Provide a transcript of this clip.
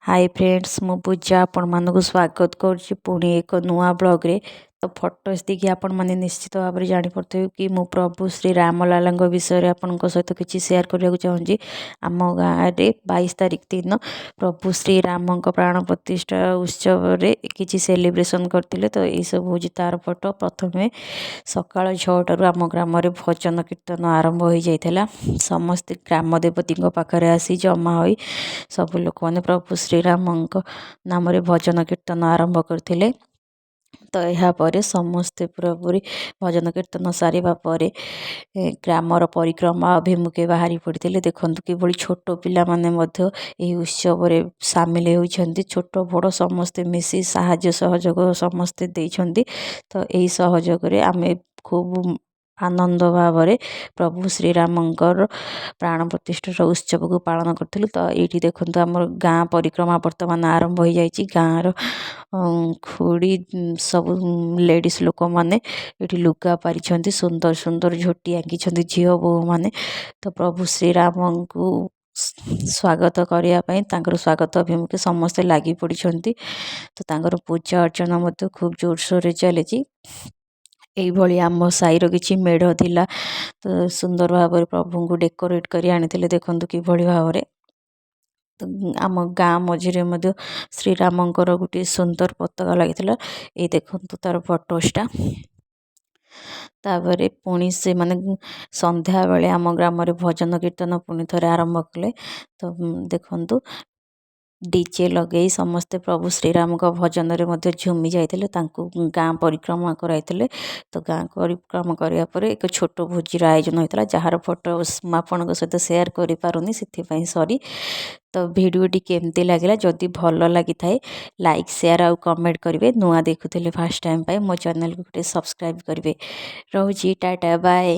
Hi friends मु पूजा आपण मानक स्वागत करुच्ची पुणी एक नुआ ब्लॉग रे। तो फोटोज देखिए आपण माने निश्चित भाव में जापे कि मु प्रभु श्री रामलाला विषय आपण सहित किसी सेयार करने चाहूँगी। आम गाँव में 22 तारीख दिन प्रभु श्री राम प्राण प्रतिष्ठा उत्सव रे किसी सेलिब्रेशन करते। तो यही सब हूँ तार फोटो। प्रथम सकाल 6टारू आम ग्राम भजन कीर्तन आरंभ हो जाता। समस्त ग्राम देवती पाखे आसी जमा हो सब लोक मैंने प्रभु श्रीराम नाम भजन कीर्तन आरंभ करते। तो यापर समस्ते पूरापूरी भजन कीर्तन सारिबा परे ग्रामर परिक्रमा अभिमुखे बाहरी पड़ते। देखु कि छोट पिला माने मध्य यही उत्सव सामिल होती। छोट बड़ समस्ते मिसी साहाय्य सहयोग समस्ते देइछन्ति। तो यही सहयोग आमे खूब आनंद भाव प्रभु श्रीरामंकर प्राण प्रतिष्ठा उत्सव को पालन करूँ। तो ये देखो आम गाँ परिक्रमा बर्तमान आरंभ हो जाए। गाँव खुड़ी सब लेडीज लोक मैंने ये लुगा पारी सुंदर सुंदर झोटी आंकी झील बोह मैंने। तो प्रभु श्रीराम को स्वागत करने स्वागत अभिमुखे समस्ते लगी पड़ी। तो पूजा अर्चना खूब जोरसोर चली। यही आम साईर किसी मेढ़ थिला। तो सुंदर भाव प्रभु को डेकोरेट कर आनी देखु कि भाव। तो आम गाँ मझे श्रीरामंकर गोटे सुंदर पताका लगी। ये देखु तार फोटोसटा। तापर पुणी से माने संध्या बेले आम ग्राम भजन कीर्तन पुणी थे आरंभ कले। तो देखु डीजे लगे समस्ते प्रभु श्रीराम का भजन रे झूमी जाते। गाँ परिक्रमा कराइले। तो गाँ परिक्रमा करापर एक छोट भोजीर आयोजन होता। जार फोटो आपण सहित सेयार कर पारुनी से सॉरी। तो भिडियोटी केमती लगे जदि भल लगी थाए लाइक शेयर आउ कमेंट करेंगे। नुआ देखुले फास्ट टाइम मो चैनल को सब्सक्राइब करेंगे। रोजी टाटा बाय।